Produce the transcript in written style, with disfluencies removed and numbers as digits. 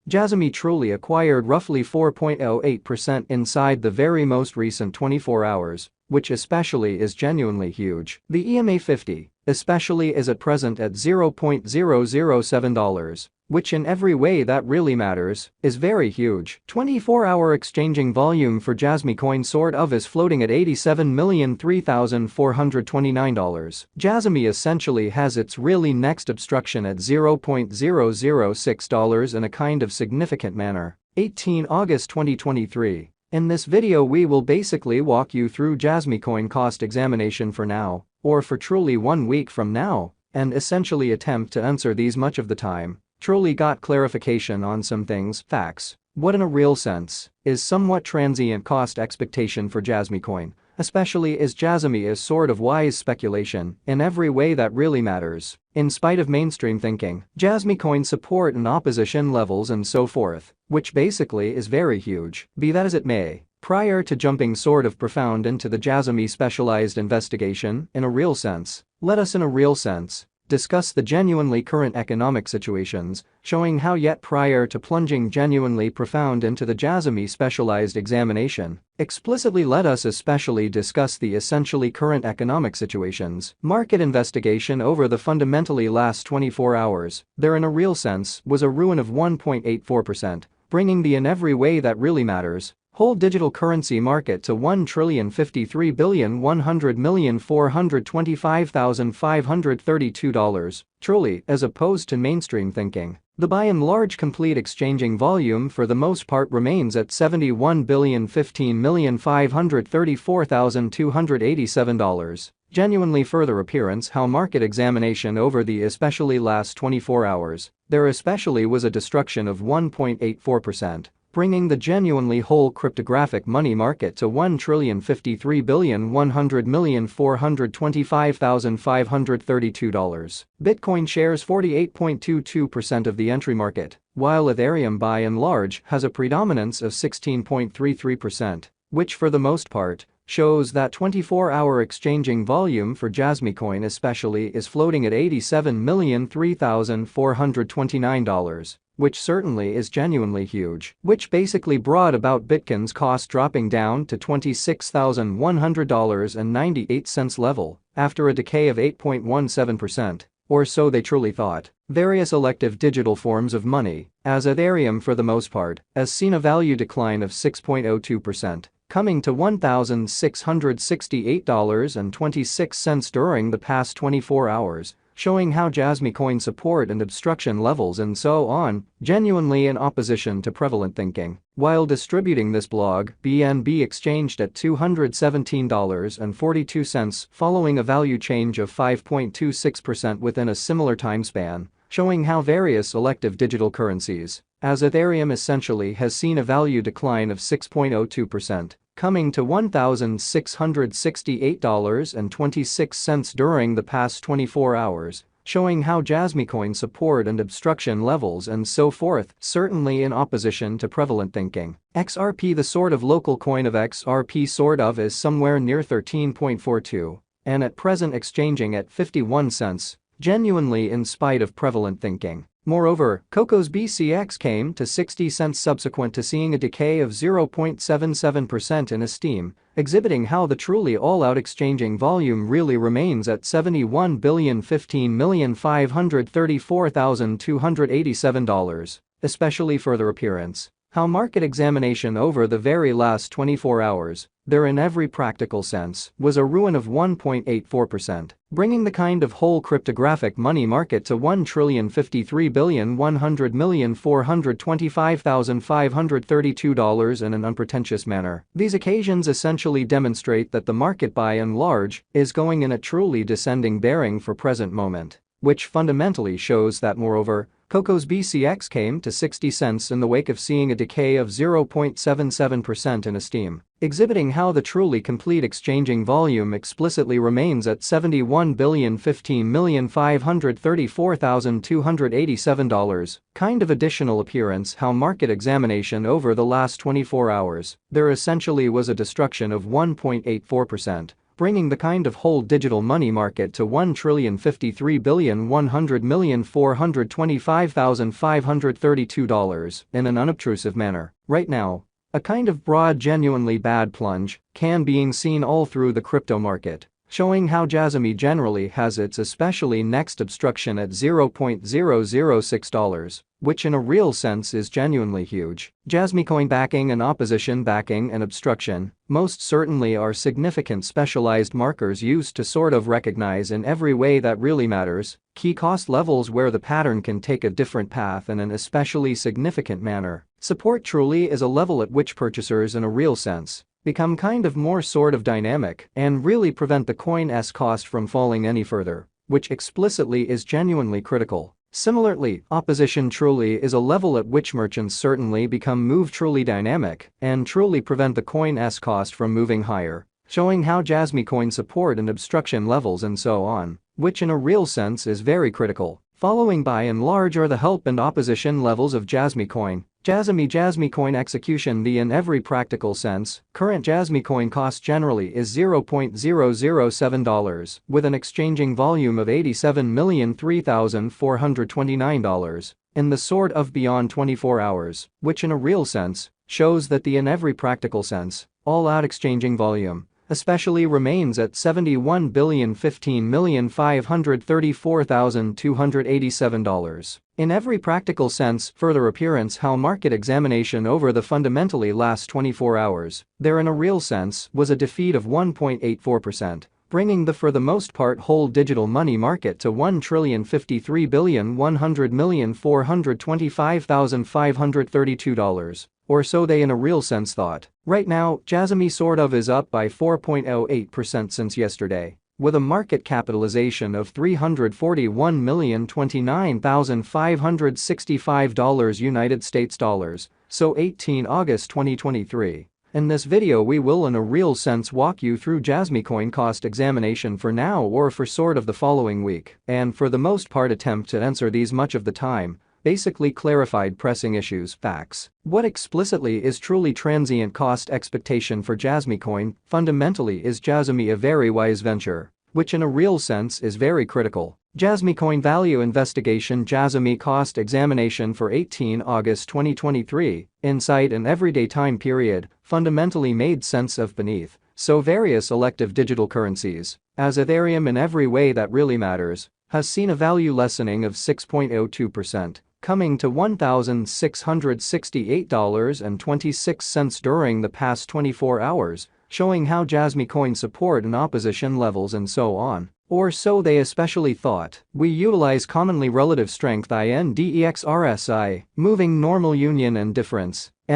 Jasmy truly acquired roughly 4.08% inside the very most recent 24 hours, which especially is genuinely huge. The EMA 50, especially, is at present at $0.007, which in every way that really matters, is very huge. 24-hour exchanging volume for Jasmy coin sort of is floating at $87,003,429. Jasmy essentially has its really next obstruction at $0.006 in a kind of significant manner. 18 August 2023. In this video we will basically walk you through Jasmy coin cost examination for now, or for truly 1 week from now, and essentially attempt to answer these much of the time. Truly got clarification on some things, facts. What in a real sense is somewhat transient cost expectation for Jasmy coin, especially as Jasmy is sort of wise speculation in every way that really matters. In spite of mainstream thinking, Jasmy coin support and opposition levels and so forth, which basically is very huge. Be that as it may, prior to jumping sort of profound into the Jasmy specialized investigation, in a real sense, let us in a real sense discuss the genuinely current economic situations, showing how yet prior to plunging genuinely profound into the Jasmy specialized examination, explicitly let us especially discuss the essentially current economic situations. Market investigation over the fundamentally last 24 hours, there in a real sense was a ruin of 1.84%, bringing the in every way that really matters whole digital currency market to $1,053,100,425,532, truly, as opposed to mainstream thinking. The by and large complete exchanging volume for the most part remains at $71,015,534,287. Genuinely further appearance how market examination over the especially last 24 hours, there especially was a destruction of 1.84%. Bringing the genuinely whole cryptographic money market to $1,053,100,425,532. Bitcoin shares 48.22% of the entry market, while Ethereum by and large has a predominance of 16.33%, which for the most part shows that 24-hour exchanging volume for Jasmy coin especially is floating at $87,003,429. Which certainly is genuinely huge, which basically brought about Bitcoin's cost dropping down to $26,100.98 level after a decay of 8.17%, or so they truly thought. Various elective digital forms of money, as Ethereum for the most part, has seen a value decline of 6.02%. Coming to $1,668.26 during the past 24 hours, showing how Jasmy coin support and obstruction levels and so on, genuinely in opposition to prevalent thinking. While distributing this blog, BNB exchanged at $217.42 following a value change of 5.26% within a similar time span, showing how various elective digital currencies, as Ethereum essentially has seen a value decline of 6.02%. Coming to $1,668.26 during the past 24 hours, showing how Jasmy coin support and obstruction levels and so forth, certainly in opposition to prevalent thinking. XRP, the sort of local coin of XRP sort of, is somewhere near 13.42, and at present exchanging at 51 cents, genuinely in spite of prevalent thinking. Moreover, Coco's BCX came to 60 cents subsequent to seeing a decay of 0.77% in esteem, exhibiting how the truly all-out exchanging volume really remains at $71,015,534,287. Especially further appearance how market examination over the very last 24 hours, there in every practical sense, was a ruin of 1.84%, bringing the kind of whole cryptographic money market to $1,053,100,425,532 in an unpretentious manner. These occasions essentially demonstrate that the market by and large is going in a truly descending bearing for present moment, which fundamentally shows that moreover, Coco's BCX came to 60 cents in the wake of seeing a decay of 0.77% in esteem, exhibiting how the truly complete exchanging volume explicitly remains at $71,015,534,287. Kind of additional appearance how market examination over the last 24 hours, there essentially was a destruction of 1.84%. bringing the kind of whole digital money market to $1,053,100,425,532 in an unobtrusive manner. Right now, a kind of broad genuinely bad plunge can being seen all through the crypto market, showing how Jasmy generally has its especially next obstruction at $0.006, which in a real sense is genuinely huge. Jasmy coin backing and opposition backing and obstruction most certainly are significant specialized markers used to sort of recognize in every way that really matters key cost levels where the pattern can take a different path in an especially significant manner. Support truly is a level at which purchasers in a real sense become kind of more sort of dynamic and really prevent the coin's cost from falling any further, which explicitly is genuinely critical. Similarly, opposition truly is a level at which merchants certainly become move truly dynamic and truly prevent the coin's cost from moving higher, showing how Jasmy coin support and obstruction levels and so on, which in a real sense is very critical. Following by and large are the help and opposition levels of Jasmy coin. Jasmy coin execution. The in every practical sense, current Jasmy coin cost generally is $0.007 with an exchanging volume of $87,003,429 in the sort of beyond 24 hours, which in a real sense shows that the in every practical sense, all-out exchanging volume especially remains at $71,015,534,287. In every practical sense, further appearance how market examination over the fundamentally last 24 hours, there in a real sense was a defeat of 1.84%, bringing the for the most part whole digital money market to $1,053,100,425,532. Or so they in a real sense thought. Right now, Jasmy sort of is up by 4.08% since yesterday, with a market capitalization of $341,029,565 United States dollars, so 18 August 2023. In this video we will in a real sense walk you through Jasmy coin cost examination for now or for sort of the following week, and for the most part attempt to answer these much of the time basically clarified pressing issues, facts. What explicitly is truly transient cost expectation for Jasmy coin? Fundamentally is Jasmy a very wise venture, which in a real sense is very critical. Jasmy coin value investigation. Jasmy cost examination for 18 August 2023, insight and everyday time period, fundamentally made sense of beneath, so various elective digital currencies, as Ethereum in every way that really matters, has seen a value lessening of 6.02%. Coming to $1,668.26 during the past 24 hours, showing how Jasmy coin support and opposition levels and so on, or so they especially thought. We utilize commonly relative strength INDEX RSI, moving normal union and difference, and